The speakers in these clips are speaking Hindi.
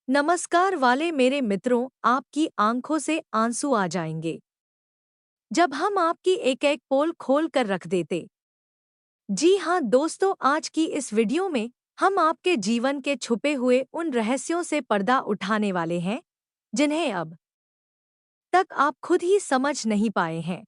नमस्कार वाले मेरे मित्रों, आपकी आंखों से आंसू आ जाएंगे जब हम आपकी एक एक पोल खोल कर रख देते। जी हाँ दोस्तों, आज की इस वीडियो में हम आपके जीवन के छुपे हुए उन रहस्यों से पर्दा उठाने वाले हैं जिन्हें अब तक आप खुद ही समझ नहीं पाए हैं।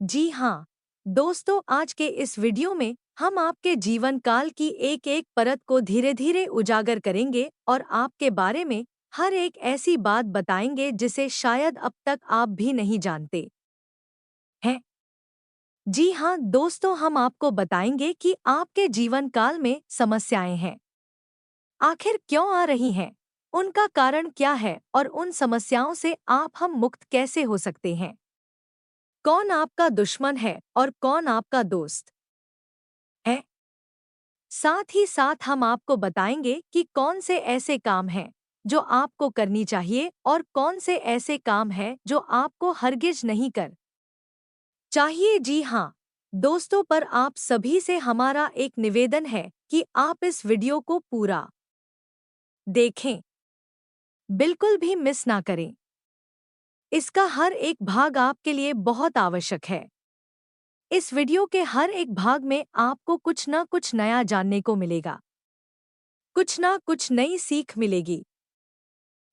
जी हाँ दोस्तों, आज के इस वीडियो में हम आपके जीवन काल की एक एक परत को धीरे धीरे उजागर करेंगे और आपके बारे में हर एक ऐसी बात बताएंगे जिसे शायद अब तक आप भी नहीं जानते हैं। जी हाँ दोस्तों, हम आपको बताएंगे कि आपके जीवन काल में समस्याएं हैं, आखिर क्यों आ रही हैं, उनका कारण क्या है और उन समस्याओं से हम मुक्त कैसे हो सकते हैं। कौन आपका दुश्मन है और कौन आपका दोस्त है। साथ ही साथ हम आपको बताएंगे कि कौन से ऐसे काम हैं जो आपको करनी चाहिए और कौन से ऐसे काम हैं जो आपको हरगिज नहीं कर चाहिए। जी हाँ दोस्तों, पर आप सभी से हमारा एक निवेदन है कि आप इस वीडियो को पूरा देखें, बिल्कुल भी मिस ना करें। इसका हर एक भाग आपके लिए बहुत आवश्यक है। इस वीडियो के हर एक भाग में आपको कुछ न कुछ नया जानने को मिलेगा, कुछ ना कुछ नई सीख मिलेगी।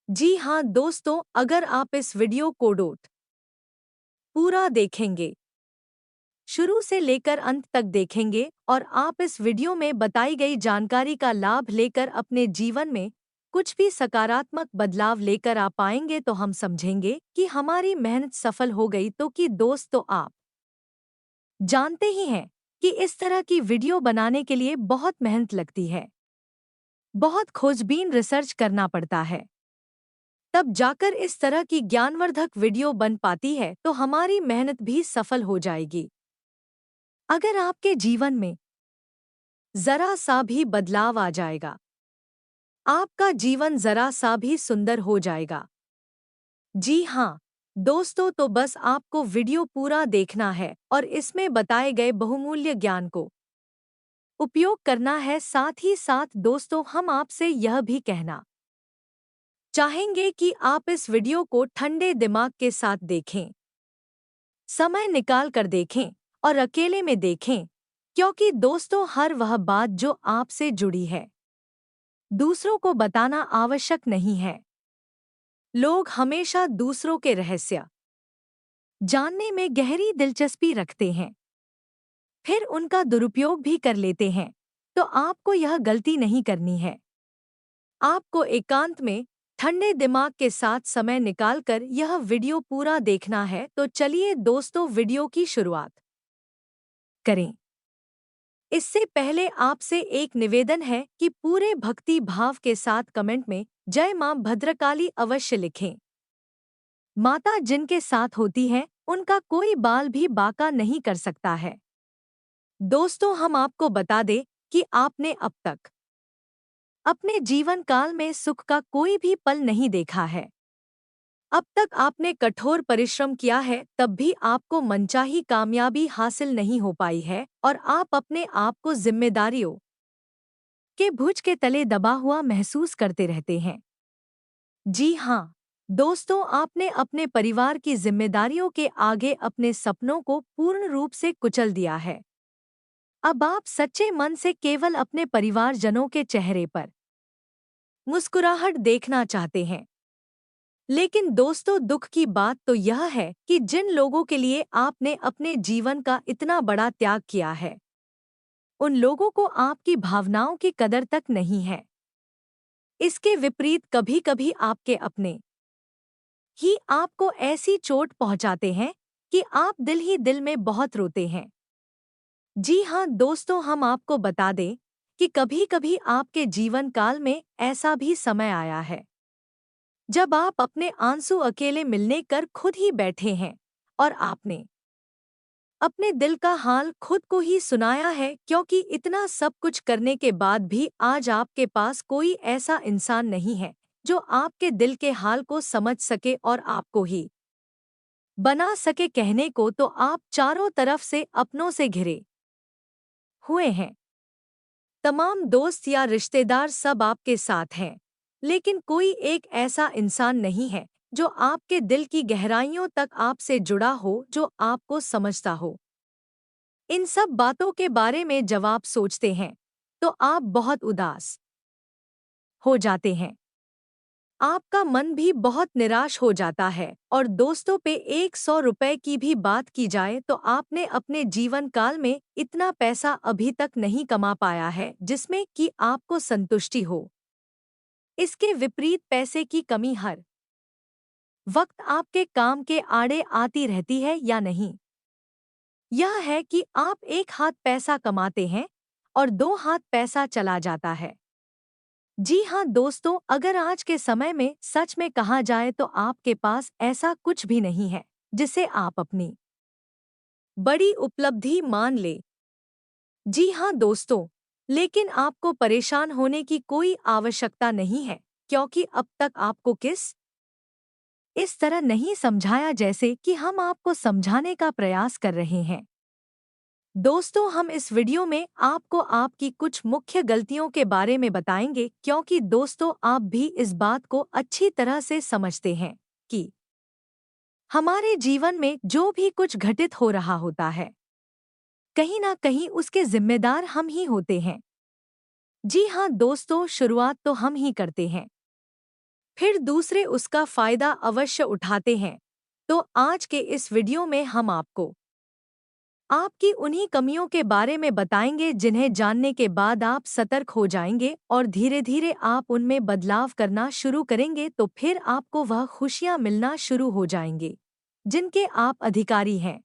जी हाँ दोस्तों, अगर आप इस वीडियो को डोट पूरा देखेंगे, शुरू से लेकर अंत तक देखेंगे और आप इस वीडियो में बताई गई जानकारी का लाभ लेकर अपने जीवन में कुछ भी सकारात्मक बदलाव लेकर आ पाएंगे तो हम समझेंगे कि हमारी मेहनत सफल हो गई। तो आप जानते ही हैं कि इस तरह की वीडियो बनाने के लिए बहुत मेहनत लगती है, बहुत खोजबीन रिसर्च करना पड़ता है, तब जाकर इस तरह की ज्ञानवर्धक वीडियो बन पाती है। तो हमारी मेहनत भी सफल हो जाएगी। अगर आपके जीवन में जरा सा भी बदलाव आ जाएगा, आपका जीवन जरा सा भी सुंदर हो जाएगा। जी हाँ दोस्तों, तो बस आपको वीडियो पूरा देखना है और इसमें बताए गए बहुमूल्य ज्ञान को उपयोग करना है। साथ ही साथ दोस्तों, हम आपसे यह भी कहना चाहेंगे कि आप इस वीडियो को ठंडे दिमाग के साथ देखें, समय निकाल कर देखें और अकेले में देखें, क्योंकि दोस्तों हर वह बात जो आपसे जुड़ी है दूसरों को बताना आवश्यक नहीं है। लोग हमेशा दूसरों के रहस्य जानने में गहरी दिलचस्पी रखते हैं, फिर उनका दुरुपयोग भी कर लेते हैं। तो आपको यह गलती नहीं करनी है। आपको एकांत में ठंडे दिमाग के साथ समय निकालकर यह वीडियो पूरा देखना है। तो चलिए दोस्तों, वीडियो की शुरुआत करें। इससे पहले आपसे एक निवेदन है कि पूरे भक्ति भाव के साथ कमेंट में जय मां भद्रकाली अवश्य लिखें। माता जिनके साथ होती है उनका कोई बाल भी बांका नहीं कर सकता है। दोस्तों, हम आपको बता दें कि आपने अब तक अपने जीवन काल में सुख का कोई भी पल नहीं देखा है। अब तक आपने कठोर परिश्रम किया है, तब भी आपको मनचाही कामयाबी हासिल नहीं हो पाई है और आप अपने आप को जिम्मेदारियों के भुज के तले दबा हुआ महसूस करते रहते हैं। जी हाँ दोस्तों, आपने अपने परिवार की जिम्मेदारियों के आगे अपने सपनों को पूर्ण रूप से कुचल दिया है। अब आप सच्चे मन से केवल अपने परिवारजनों के चेहरे पर मुस्कुराहट देखना चाहते हैं। लेकिन दोस्तों, दुख की बात तो यह है कि जिन लोगों के लिए आपने अपने जीवन का इतना बड़ा त्याग किया है, उन लोगों को आपकी भावनाओं की कदर तक नहीं है। इसके विपरीत कभी-कभी आपके अपने ही आपको ऐसी चोट पहुंचाते हैं कि आप दिल ही दिल में बहुत रोते हैं। जी हाँ दोस्तों, हम आपको बता दें कि कभी-कभी आपके जीवन काल में ऐसा भी समय आया है जब आप अपने आंसू अकेले मिलने कर खुद ही बैठे हैं और आपने अपने दिल का हाल खुद को ही सुनाया है, क्योंकि इतना सब कुछ करने के बाद भी आज आपके पास कोई ऐसा इंसान नहीं है जो आपके दिल के हाल को समझ सके और आपको ही बना सके। कहने को तो आप चारों तरफ से अपनों से घिरे हुए हैं, तमाम दोस्त या रिश्तेदार सब आपके साथ हैं, लेकिन कोई एक ऐसा इंसान नहीं है जो आपके दिल की गहराइयों तक आपसे जुड़ा हो, जो आपको समझता हो। इन सब बातों के बारे में जब आप सोचते हैं तो आप बहुत उदास हो जाते हैं। आपका मन भी बहुत निराश हो जाता है। और दोस्तों, पे 100 रुपए की भी बात की जाए तो आपने अपने जीवन काल में इतना पैसा अभी तक नहीं कमा पाया है जिसमें कि आपको संतुष्टि हो। इसके विपरीत पैसे की कमी हर वक्त आपके काम के आड़े आती रहती है या नहीं। यह है कि आप एक हाथ पैसा कमाते हैं और दो हाथ पैसा चला जाता है। जी हाँ दोस्तों, अगर आज के समय में सच में कहा जाए तो आपके पास ऐसा कुछ भी नहीं है जिसे आप अपनी बड़ी उपलब्धि मान ले। जी हाँ दोस्तों, लेकिन आपको परेशान होने की कोई आवश्यकता नहीं है, क्योंकि अब तक आपको इस तरह नहीं समझाया जैसे कि हम आपको समझाने का प्रयास कर रहे हैं। दोस्तों, हम इस वीडियो में आपको आपकी कुछ मुख्य गलतियों के बारे में बताएंगे, क्योंकि दोस्तों आप भी इस बात को अच्छी तरह से समझते हैं कि हमारे जीवन में जो भी कुछ घटित हो रहा होता है, कहीं ना कहीं उसके जिम्मेदार हम ही होते हैं। जी हाँ दोस्तों, शुरुआत तो हम ही करते हैं, फिर दूसरे उसका फायदा अवश्य उठाते हैं। तो आज के इस वीडियो में हम आपको आपकी उन्हीं कमियों के बारे में बताएंगे जिन्हें जानने के बाद आप सतर्क हो जाएंगे और धीरे धीरे आप उनमें बदलाव करना शुरू करेंगे, तो फिर आपको वह खुशियां मिलना शुरू हो जाएंगे जिनके आप अधिकारी हैं।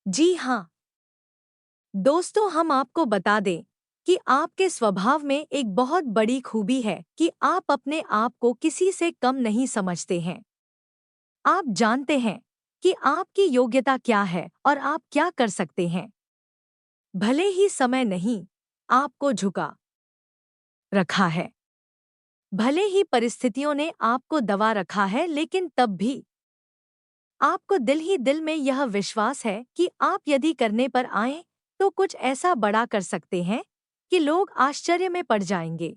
जी हाँ दोस्तों, हम आपको बता दें कि आपके स्वभाव में एक बहुत बड़ी खूबी है कि आप अपने आप को किसी से कम नहीं समझते हैं। आप जानते हैं कि आपकी योग्यता क्या है और आप क्या कर सकते हैं। भले ही समय नहीं आपको झुका रखा है, भले ही परिस्थितियों ने आपको दबा रखा है, लेकिन तब भी आपको दिल ही दिल में यह विश्वास है कि आप यदि करने पर आएं तो कुछ ऐसा बड़ा कर सकते हैं कि लोग आश्चर्य में पड़ जाएंगे,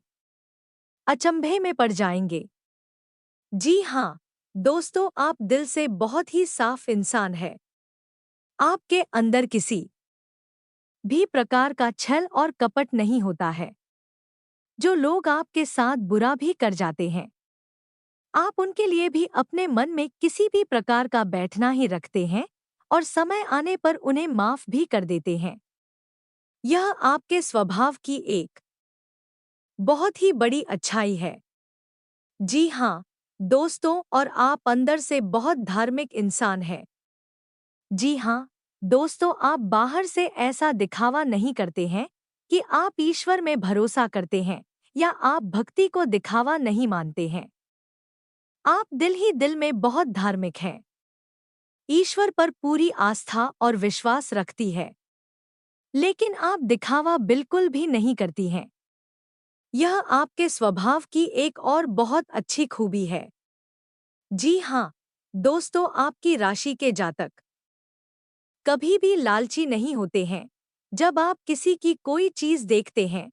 अचंभे में पड़ जाएंगे। जी हाँ दोस्तों, आप दिल से बहुत ही साफ इंसान है। आपके अंदर किसी भी प्रकार का छल और कपट नहीं होता है। जो लोग आपके साथ बुरा भी कर जाते हैं, आप उनके लिए भी अपने मन में किसी भी प्रकार का बैठना ही रखते हैं और समय आने पर उन्हें माफ भी कर देते हैं। यह आपके स्वभाव की एक बहुत ही बड़ी अच्छाई है। जी हाँ दोस्तों, और आप अंदर से बहुत धार्मिक इंसान हैं। जी हाँ दोस्तों, आप बाहर से ऐसा दिखावा नहीं करते हैं कि आप ईश्वर में भरोसा करते हैं, या आप भक्ति को दिखावा नहीं मानते हैं। आप दिल ही दिल में बहुत धार्मिक हैं, ईश्वर पर पूरी आस्था और विश्वास रखती है, लेकिन आप दिखावा बिल्कुल भी नहीं करती हैं। यह आपके स्वभाव की एक और बहुत अच्छी खूबी है। जी हाँ दोस्तों, आपकी राशि के जातक कभी भी लालची नहीं होते हैं। जब आप किसी की कोई चीज देखते हैं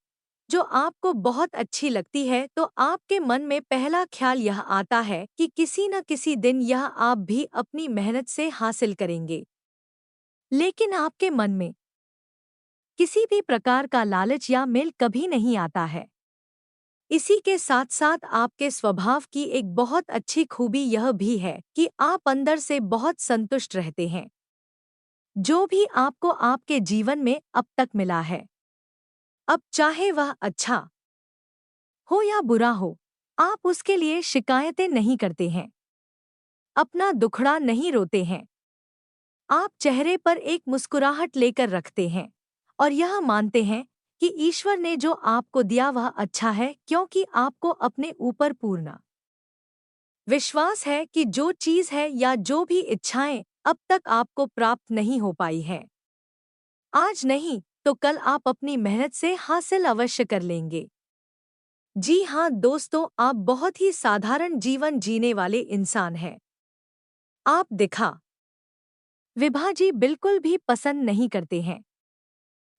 जो आपको बहुत अच्छी लगती है, तो आपके मन में पहला ख्याल यह आता है कि किसी न किसी दिन यह आप भी अपनी मेहनत से हासिल करेंगे। लेकिन आपके मन में किसी भी प्रकार का लालच या मेल कभी नहीं आता है। इसी के साथ साथ आपके स्वभाव की एक बहुत अच्छी खूबी यह भी है कि आप अंदर से बहुत संतुष्ट रहते हैं। जो भी आपको आपके जीवन में अब तक मिला है, अब चाहे वह अच्छा हो या बुरा हो, आप उसके लिए शिकायतें नहीं करते हैं, अपना दुखड़ा नहीं रोते हैं। आप चेहरे पर एक मुस्कुराहट लेकर रखते हैं और यह मानते हैं कि ईश्वर ने जो आपको दिया वह अच्छा है, क्योंकि आपको अपने ऊपर पूर्ण विश्वास है कि जो चीज है या जो भी इच्छाएं अब तक आपको प्राप्त नहीं हो पाई है, आज नहीं तो कल आप अपनी मेहनत से हासिल अवश्य कर लेंगे। जी हाँ दोस्तों, आप बहुत ही साधारण जीवन जीने वाले इंसान हैं। आप दिखा विभाजी बिल्कुल भी पसंद नहीं करते हैं।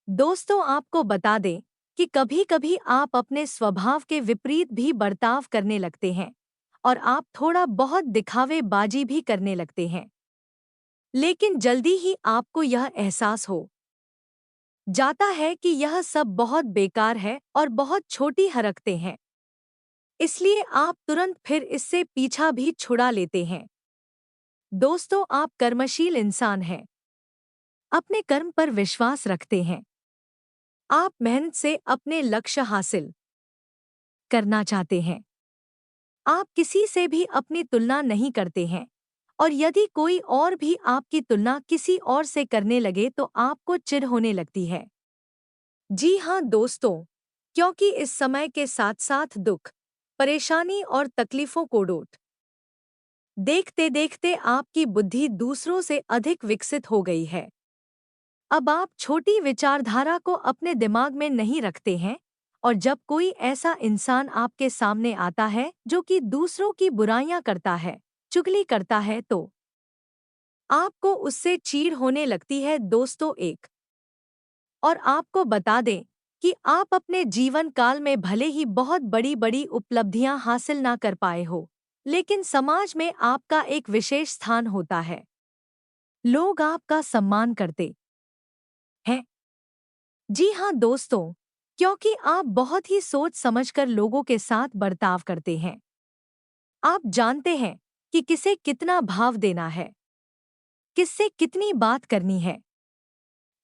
दोस्तों, आपको बता दें कि कभी-कभी आप अपने स्वभाव के विपरीत भी बर्ताव करने लगते हैं और आप थोड़ा बहुत दिखावेबाजी भी करने लगते हैं। लेकिन जल्दी ही आपको यह एहसास हो जाता है कि यह सब बहुत बेकार है और बहुत छोटी हरकतें हैं। इसलिए आप तुरंत फिर इससे पीछा भी छुड़ा लेते हैं। दोस्तों, आप कर्मशील इंसान हैं। अपने कर्म पर विश्वास रखते हैं। आप मेहनत से अपने लक्ष्य हासिल करना चाहते हैं। आप किसी से भी अपनी तुलना नहीं करते हैं और यदि कोई और भी आपकी तुलना किसी और से करने लगे तो आपको चिढ़ होने लगती है। जी हाँ दोस्तों, क्योंकि इस समय के साथ साथ दुख, परेशानी और तकलीफों को डोट देखते देखते आपकी बुद्धि दूसरों से अधिक विकसित हो गई है। अब आप छोटी विचारधारा को अपने दिमाग में नहीं रखते हैं और जब कोई ऐसा इंसान आपके सामने आता है जो कि दूसरों की बुराइयां करता है, चुगली करता है, तो आपको उससे चीड़ होने लगती है। दोस्तों, एक और आपको बता दें कि आप अपने जीवन काल में भले ही बहुत बड़ी बड़ी उपलब्धियां हासिल ना कर पाए हो, लेकिन समाज में आपका एक विशेष स्थान होता है। लोग आपका सम्मान करते हैं। जी हाँ दोस्तों, क्योंकि आप बहुत ही सोच समझकर लोगों के साथ बर्ताव करते हैं। आप जानते हैं कि किसे कितना भाव देना है, किससे कितनी बात करनी है।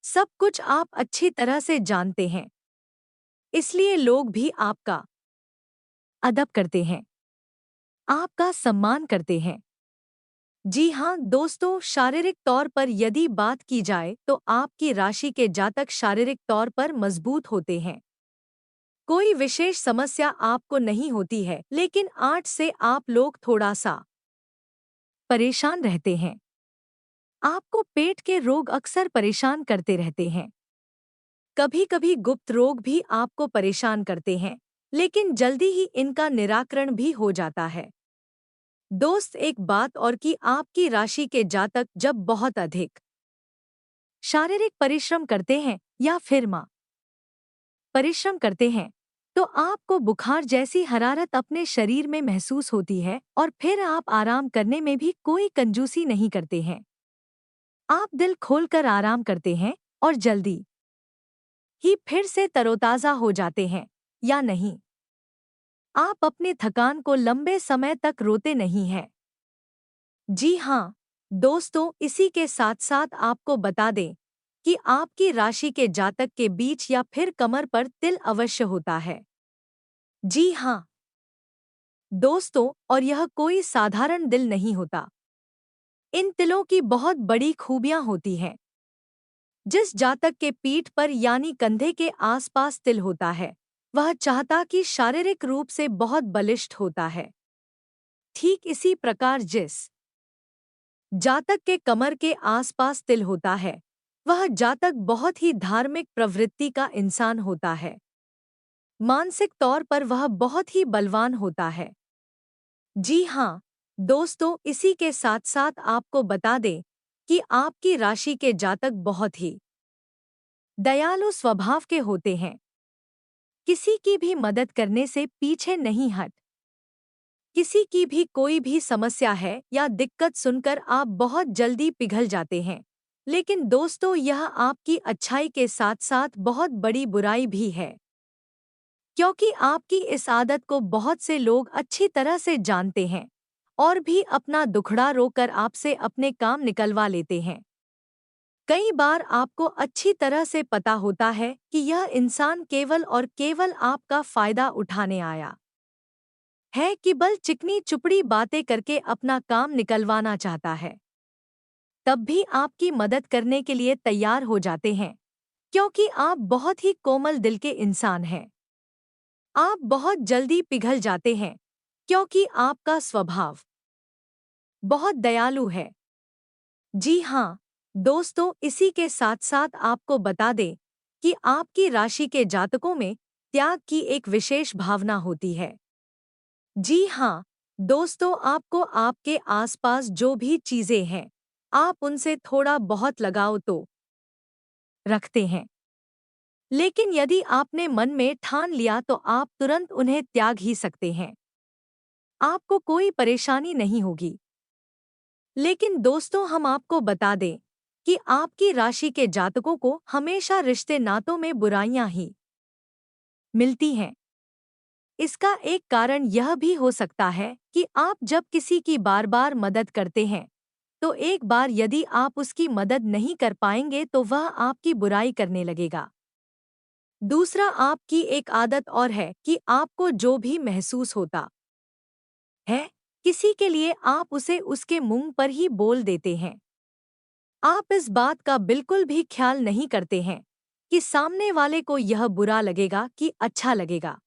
सब कुछ आप अच्छी तरह से जानते हैं। इसलिए लोग भी आपका अदब करते हैं, आपका सम्मान करते हैं। जी हाँ दोस्तों, शारीरिक तौर पर यदि बात की जाए तो आपकी राशि के जातक शारीरिक तौर पर मजबूत होते हैं। कोई विशेष समस्या आपको नहीं होती है, लेकिन 8 से आप लोग थोड़ा सा परेशान रहते हैं। आपको पेट के रोग अक्सर परेशान करते रहते हैं। कभी-कभी गुप्त रोग भी आपको परेशान करते हैं, लेकिन जल्दी ही इनका निराकरण भी हो जाता है। दोस्त, एक बात और कि आपकी राशि के जातक जब बहुत अधिक शारीरिक परिश्रम करते हैं या फिर मां परिश्रम करते हैं, तो आपको बुखार जैसी हरारत अपने शरीर में महसूस होती है और फिर आप आराम करने में भी कोई कंजूसी नहीं करते हैं। आप दिल खोलकर आराम करते हैं और जल्दी ही फिर से तरोताजा हो जाते हैं या नहीं। आप अपने थकान को लंबे समय तक रोते नहीं हैं। जी हाँ दोस्तों, इसी के साथ साथ आपको बता दें कि आपकी राशि के जातक के बीच या फिर कमर पर तिल अवश्य होता है। जी हाँ दोस्तों, और यह कोई साधारण दिल नहीं होता। इन तिलों की बहुत बड़ी खूबियां होती हैं। जिस जातक के पीठ पर यानी कंधे के आसपास तिल होता है, वह चाहता कि शारीरिक रूप से बहुत बलिष्ठ होता है। ठीक इसी प्रकार जिस जातक के कमर के आसपास तिल होता है, वह जातक बहुत ही धार्मिक प्रवृत्ति का इंसान होता है। मानसिक तौर पर वह बहुत ही बलवान होता है। जी हाँ दोस्तों, इसी के साथ साथ आपको बता दें कि आपकी राशि के जातक बहुत ही दयालु स्वभाव के होते हैं। किसी की भी मदद करने से पीछे नहीं हट। किसी की भी कोई भी समस्या है या दिक्कत सुनकर आप बहुत जल्दी पिघल जाते हैं। लेकिन दोस्तों, यह आपकी अच्छाई के साथ साथ बहुत बड़ी बुराई भी है, क्योंकि आपकी इस आदत को बहुत से लोग अच्छी तरह से जानते हैं और भी अपना दुखड़ा रोकर आपसे अपने काम निकलवा लेते हैं। कई बार आपको अच्छी तरह से पता होता है कि यह इंसान केवल और केवल आपका फायदा उठाने आया है, कि बल चिकनी चुपड़ी बातें करके अपना काम निकलवाना चाहता है। तब भी आपकी मदद करने के लिए तैयार हो जाते हैं, क्योंकि आप बहुत ही कोमल दिल के इंसान हैं। आप बहुत जल्दी पिघल जाते हैं, क्योंकि आपका स्वभाव बहुत दयालु है। जी हाँ दोस्तों, इसी के साथ साथ आपको बता दें कि आपकी राशि के जातकों में त्याग की एक विशेष भावना होती है। जी हाँ दोस्तों, आपको आपके आसपास जो भी चीजें हैं, आप उनसे थोड़ा बहुत लगाव तो रखते हैं। लेकिन यदि आपने मन में ठान लिया तो आप तुरंत उन्हें त्याग ही सकते हैं। आपको कोई परेशानी नहीं होगी। लेकिन दोस्तों, हम आपको बता दें कि आपकी राशि के जातकों को हमेशा रिश्ते नातों में बुराइयां ही मिलती हैं। इसका एक कारण यह भी हो सकता है कि आप जब किसी की बार बार मदद करते हैं, तो एक बार यदि आप उसकी मदद नहीं कर पाएंगे तो वह आपकी बुराई करने लगेगा। दूसरा, आपकी एक आदत और है कि आपको जो भी महसूस होता है किसी के लिए, आप उसे उसके मुंह पर ही बोल देते हैं। आप इस बात का बिल्कुल भी ख्याल नहीं करते हैं कि सामने वाले को यह बुरा लगेगा कि अच्छा लगेगा।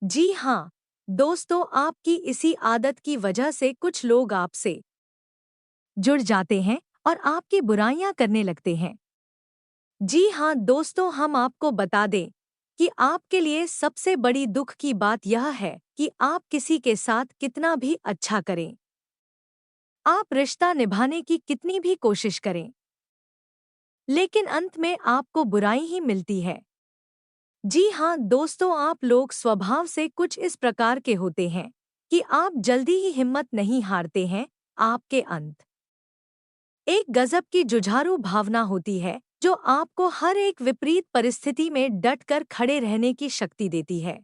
जी हाँ, दोस्तों, आपकी इसी आदत की वजह से कुछ लोग आपसे जुड़ जाते हैं और आपकी बुराइयां करने लगते हैं। जी हाँ दोस्तों, हम आपको बता दें कि आपके लिए सबसे बड़ी दुख की बात यह है कि आप किसी के साथ कितना भी अच्छा करें, आप रिश्ता निभाने की कितनी भी कोशिश करें, लेकिन अंत में आपको बुराई ही मिलती है। जी हाँ दोस्तों, आप लोग स्वभाव से कुछ इस प्रकार के होते हैं कि आप जल्दी ही हिम्मत नहीं हारते हैं। आपके अंत एक गजब की जुझारू भावना होती है जो आपको हर एक विपरीत परिस्थिति में डटकर खड़े रहने की शक्ति देती है।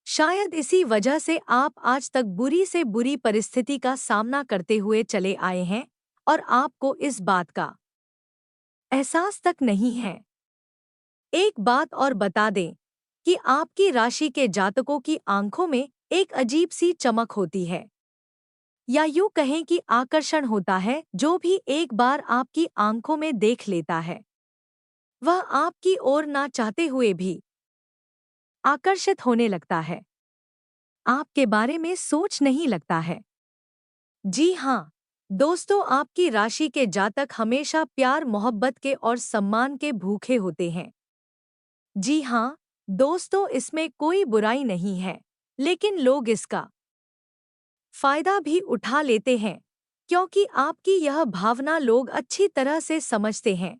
शायद इसी वजह से आप आज तक बुरी से बुरी परिस्थिति का सामना करते हुए चले आए हैं और आपको इस बात का एहसास तक नहीं है। एक बात और बता दें कि आपकी राशि के जातकों की आंखों में एक अजीब सी चमक होती है, या यूं कहें कि आकर्षण होता है। जो भी एक बार आपकी आंखों में देख लेता है, वह आपकी ओर ना चाहते हुए भी आकर्षित होने लगता है, आपके बारे में सोच नहीं लगता है। जी हाँ दोस्तों, आपकी राशि के जातक हमेशा प्यार, मोहब्बत के और सम्मान के भूखे होते हैं। जी हाँ दोस्तों, इसमें कोई बुराई नहीं है, लेकिन लोग इसका फायदा भी उठा लेते हैं, क्योंकि आपकी यह भावना लोग अच्छी तरह से समझते हैं।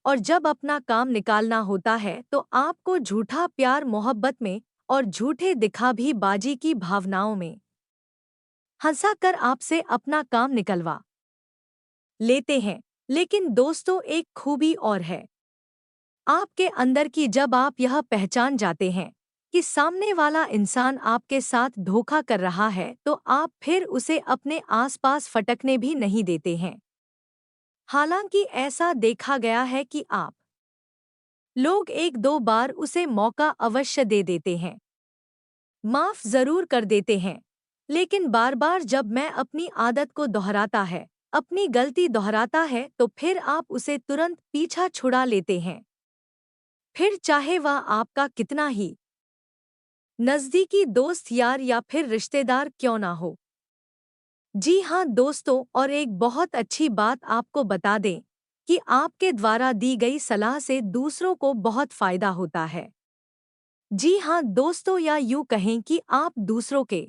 और जब अपना काम निकालना होता है तो आपको झूठा प्यार मोहब्बत में और झूठे दिखा भी बाजी की भावनाओं में हंसा कर आपसे अपना काम निकलवा लेते हैं। लेकिन दोस्तों, एक खूबी और है आपके अंदर की। जब आप यह पहचान जाते हैं कि सामने वाला इंसान आपके साथ धोखा कर रहा है, तो आप फिर उसे अपने आसपास फटकने भी नहीं देते हैं। हालांकि ऐसा देखा गया है कि आप लोग एक दो बार उसे मौका अवश्य दे देते हैं, माफ जरूर कर देते हैं, लेकिन बार बार जब मैं अपनी आदत को दोहराता है, अपनी गलती दोहराता है, तो फिर आप उसे तुरंत पीछा छुड़ा लेते हैं। फिर चाहे वह आपका कितना ही नज़दीकी दोस्त, यार या फिर रिश्तेदार क्यों ना हो। जी हाँ दोस्तों, और एक बहुत अच्छी बात आपको बता दें कि आपके द्वारा दी गई सलाह से दूसरों को बहुत फायदा होता है। जी हाँ दोस्तों, या यूं कहें कि आप दूसरों के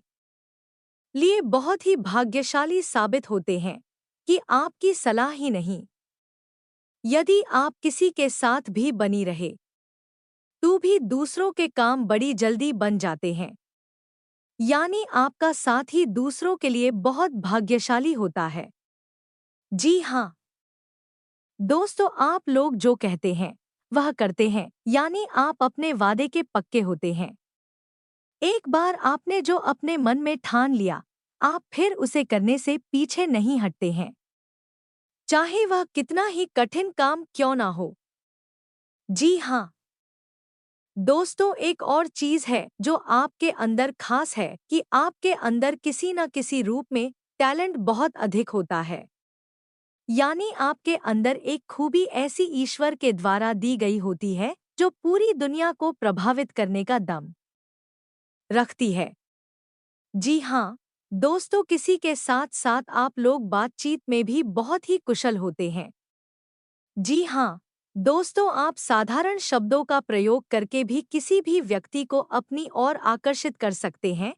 लिए बहुत ही भाग्यशाली साबित होते हैं कि आपकी सलाह ही नहीं, यदि आप किसी के साथ भी बनी रहे तो भी दूसरों के काम बड़ी जल्दी बन जाते हैं। यानी आपका साथ ही दूसरों के लिए बहुत भाग्यशाली होता है। जी हाँ दोस्तों, आप लोग जो कहते हैं वह करते हैं, यानी आप अपने वादे के पक्के होते हैं। एक बार आपने जो अपने मन में ठान लिया, आप फिर उसे करने से पीछे नहीं हटते हैं, चाहे वह कितना ही कठिन काम क्यों ना हो। जी हाँ दोस्तों, एक और चीज है जो आपके अंदर खास है कि आपके अंदर किसी न किसी रूप में टैलेंट बहुत अधिक होता है। यानी आपके अंदर एक खूबी ऐसी ईश्वर के द्वारा दी गई होती है जो पूरी दुनिया को प्रभावित करने का दम रखती है। जी हाँ दोस्तों, किसी के साथ साथ आप लोग बातचीत में भी बहुत ही कुशल होते हैं। जी हाँ दोस्तों, आप साधारण शब्दों का प्रयोग करके भी किसी भी व्यक्ति को अपनी ओर आकर्षित कर सकते हैं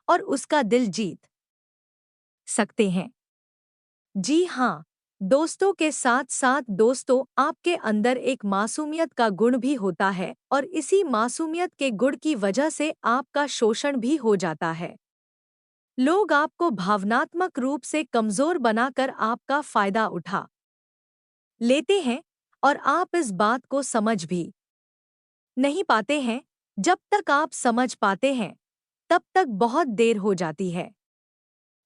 और उसका दिल जीत सकते हैं। जी हाँ दोस्तों के साथ साथ दोस्तों आपके अंदर एक मासूमियत का गुण भी होता है और इसी मासूमियत के गुण की वजह से आपका शोषण भी हो जाता है। लोग आपको भावनात्मक रूप से कमजोर बनाकर आपका फायदा उठा लेते हैं और आप इस बात को समझ भी नहीं पाते हैं। जब तक आप समझ पाते हैं तब तक बहुत देर हो जाती है।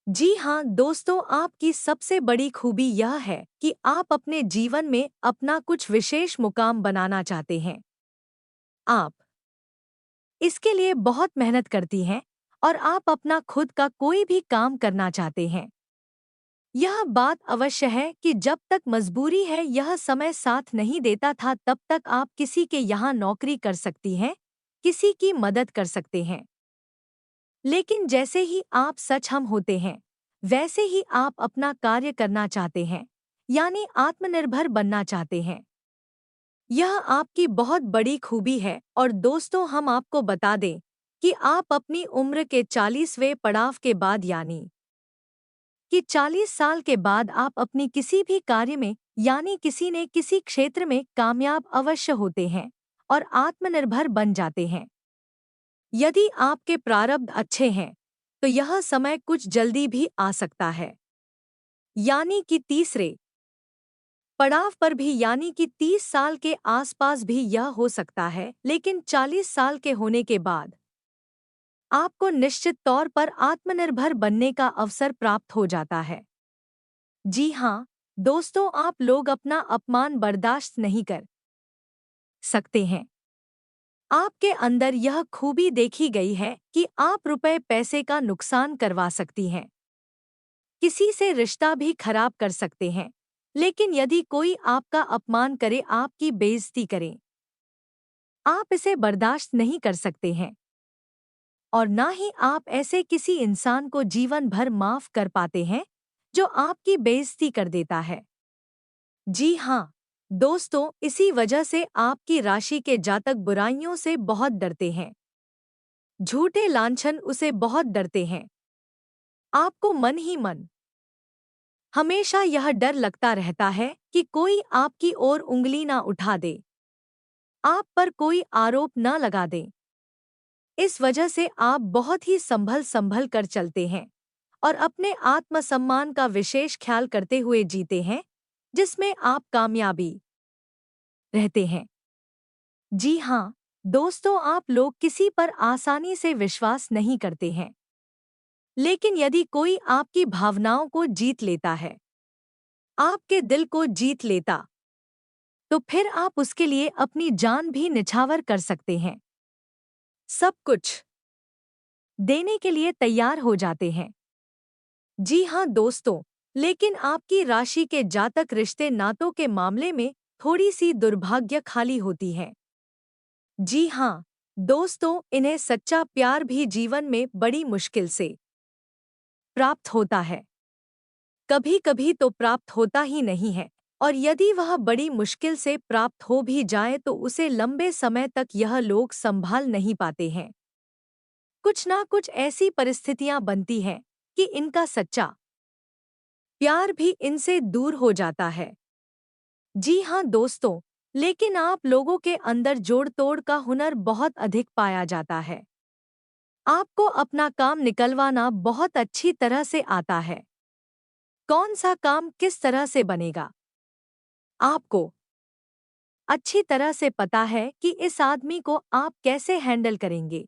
जी हाँ दोस्तों, आपकी सबसे बड़ी खूबी यह है कि आप अपने जीवन में अपना कुछ विशेष मुकाम बनाना चाहते हैं। आप इसके लिए बहुत मेहनत करती हैं और आप अपना खुद का कोई भी काम करना चाहते हैं। यह बात अवश्य है कि जब तक मजबूरी है यह समय साथ नहीं देता था तब तक आप किसी के यहाँ नौकरी कर सकती हैं, किसी की मदद कर सकते हैं। लेकिन जैसे ही आप सक्षम होते हैं वैसे ही आप अपना कार्य करना चाहते हैं, यानी आत्मनिर्भर बनना चाहते हैं। यह आपकी बहुत बड़ी खूबी है और दोस्तों हम आपको बता दें कि आप अपनी उम्र के 40वें पड़ाव के बाद यानी कि 40 साल के बाद आप अपनी किसी भी कार्य में यानी किसी न किसी क्षेत्र में कामयाब अवश्य होते हैं और आत्मनिर्भर बन जाते हैं। यदि आपके प्रारब्ध अच्छे हैं तो यह समय कुछ जल्दी भी आ सकता है, यानी कि तीसरे पड़ाव पर भी यानी कि 30 साल के आसपास भी यह हो सकता है, लेकिन 40 साल के होने के बाद आपको निश्चित तौर पर आत्मनिर्भर बनने का अवसर प्राप्त हो जाता है। जी हाँ दोस्तों, आप लोग अपना अपमान बर्दाश्त नहीं कर सकते हैं। आपके अंदर यह खूबी देखी गई है कि आप रुपए पैसे का नुकसान करवा सकती हैं, किसी से रिश्ता भी खराब कर सकते हैं, लेकिन यदि कोई आपका अपमान करे, आपकी बेइज्जती करे, आप इसे बर्दाश्त नहीं कर सकते हैं और ना ही आप ऐसे किसी इंसान को जीवन भर माफ कर पाते हैं जो आपकी बेइज्जती कर देता है। जी हाँ दोस्तों, इसी वजह से आपकी राशि के जातक बुराइयों से बहुत डरते हैं, झूठे लांछन उसे बहुत डरते हैं। आपको मन ही मन हमेशा यह डर लगता रहता है कि कोई आपकी ओर उंगली ना उठा दे, आप पर कोई आरोप न लगा दे। इस वजह से आप बहुत ही संभल संभल कर चलते हैं और अपने आत्मसम्मान का विशेष ख्याल करते हुए जीते हैं, जिसमें आप कामयाबी रहते हैं। जी हाँ दोस्तों, आप लोग किसी पर आसानी से विश्वास नहीं करते हैं, लेकिन यदि कोई आपकी भावनाओं को जीत लेता है, आपके दिल को जीत लेता, तो फिर आप उसके लिए अपनी जान भी निछावर कर सकते हैं, सब कुछ देने के लिए तैयार हो जाते हैं। जी हाँ दोस्तों, लेकिन आपकी राशि के जातक रिश्ते नातों के मामले में थोड़ी सी दुर्भाग्य खाली होती है। जी हाँ दोस्तों, इन्हें सच्चा प्यार भी जीवन में बड़ी मुश्किल से प्राप्त होता है, कभी कभी तो प्राप्त होता ही नहीं है, और यदि वह बड़ी मुश्किल से प्राप्त हो भी जाए तो उसे लंबे समय तक यह लोग संभाल नहीं पाते हैं। कुछ ना कुछ ऐसी परिस्थितियां बनती हैं कि इनका सच्चा प्यार भी इनसे दूर हो जाता है। जी हाँ दोस्तों, लेकिन आप लोगों के अंदर जोड़ तोड़ का हुनर बहुत अधिक पाया जाता है। आपको अपना काम निकलवाना बहुत अच्छी तरह से आता है। कौन सा काम किस तरह से बनेगा आपको अच्छी तरह से पता है कि इस आदमी को आप कैसे हैंडल करेंगे,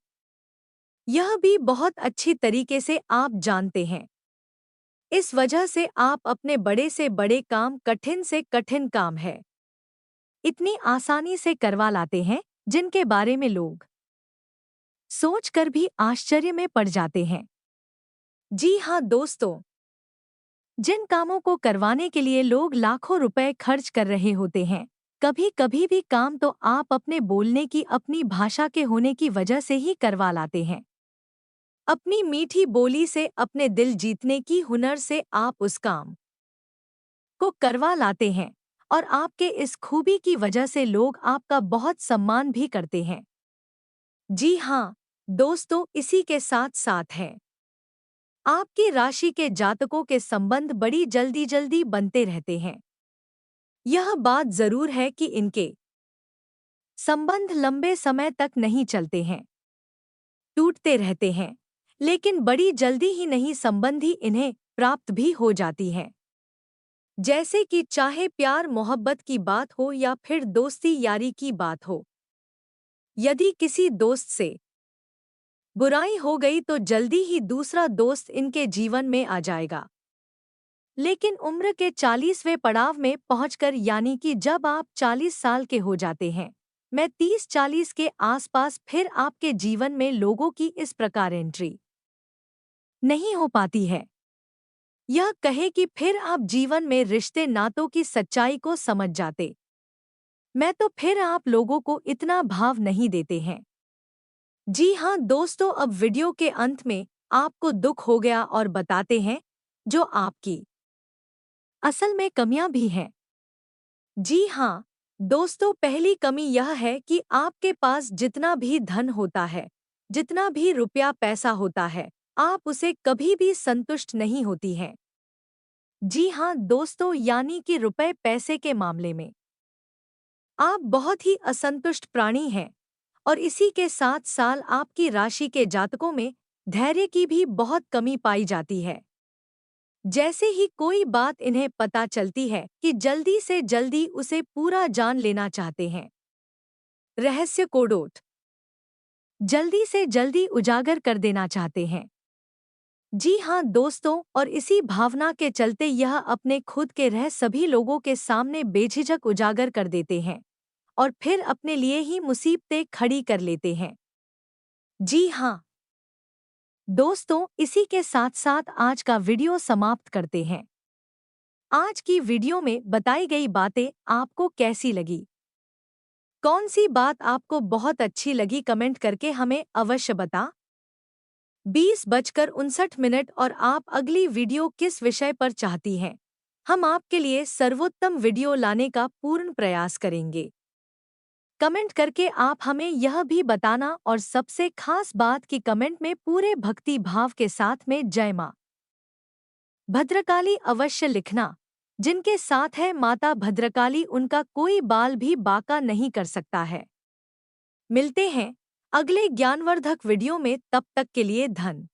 यह भी बहुत अच्छी तरीके से आप जानते हैं। इस वजह से आप अपने बड़े से बड़े काम, कठिन से कठिन काम है, इतनी आसानी से करवा लाते हैं जिनके बारे में लोग सोचकर भी आश्चर्य में पड़ जाते हैं। जी हाँ दोस्तों, जिन कामों को करवाने के लिए लोग लाखों रुपए खर्च कर रहे होते हैं, कभी कभी भी काम तो आप अपने बोलने की, अपनी भाषा के होने की वजह से ही करवा लाते हैं। अपनी मीठी बोली से, अपने दिल जीतने की हुनर से आप उस काम को करवा लाते हैं और आपके इस खूबी की वजह से लोग आपका बहुत सम्मान भी करते हैं। जी हाँ दोस्तों, इसी के साथ साथ है आपकी राशि के जातकों के संबंध बड़ी जल्दी जल्दी बनते रहते हैं। यह बात जरूर है कि इनके संबंध लंबे समय तक नहीं चलते हैं, टूटते रहते हैं, लेकिन बड़ी जल्दी ही नहीं संबंधी इन्हें प्राप्त भी हो जाती है। जैसे कि चाहे प्यार मोहब्बत की बात हो या फिर दोस्ती यारी की बात हो। यदि किसी दोस्त से बुराई हो गई तो जल्दी ही दूसरा दोस्त इनके जीवन में आ जाएगा। लेकिन उम्र के 40वें पड़ाव में पहुंचकर, यानी कि जब आप 40 साल के हो जाते हैं, मैं 30-40 के आसपास, फिर आपके जीवन में लोगों की इस प्रकार एंट्री नहीं हो पाती है। यह कहे कि फिर आप जीवन में रिश्ते नातों की सच्चाई को समझ जाते। मैं तो फिर आप लोगों को इतना भाव नहीं देते हैं। जी हाँ दोस्तों, अब वीडियो के अंत में आपको दुख हो गया और बताते हैं जो आपकी असल में कमियां भी हैं। जी हाँ दोस्तों, पहली कमी यह है कि आपके पास जितना भी धन होता है, जितना भी रुपया पैसा होता है, आप उसे कभी भी संतुष्ट नहीं होती हैं। जी हाँ दोस्तों, यानी कि रुपए पैसे के मामले में आप बहुत ही असंतुष्ट प्राणी हैं। और इसी के साथ साल आपकी राशि के जातकों में धैर्य की भी बहुत कमी पाई जाती है। जैसे ही कोई बात इन्हें पता चलती है कि जल्दी से जल्दी उसे पूरा जान लेना चाहते हैं। रहस्य को डोट जल्दी से जल्दी उजागर कर देना चाहते हैं। जी हाँ दोस्तों, और इसी भावना के चलते यह अपने खुद के रह सभी लोगों के सामने बेझिझक उजागर कर देते हैं और फिर अपने लिए ही मुसीबतें खड़ी कर लेते हैं। जी हाँ दोस्तों, इसी के साथ साथ आज का वीडियो समाप्त करते हैं। आज की वीडियो में बताई गई बातें आपको कैसी लगी? कौन सी बात आपको बहुत अच्छी लगी? कमेंट करके हमें अवश्य बता। 20:59 और आप अगली वीडियो किस विषय पर चाहती हैं? हम आपके लिए सर्वोत्तम वीडियो लाने का पूर्ण प्रयास करेंगे। कमेंट करके आप हमें यह भी बताना, और सबसे खास बात कि कमेंट में पूरे भक्ति भाव के साथ में जय मां भद्रकाली अवश्य लिखना। जिनके साथ है माता भद्रकाली, उनका कोई बाल भी बांका नहीं कर सकता है। मिलते हैं अगले ज्ञानवर्धक वीडियो में, तब तक के लिए धन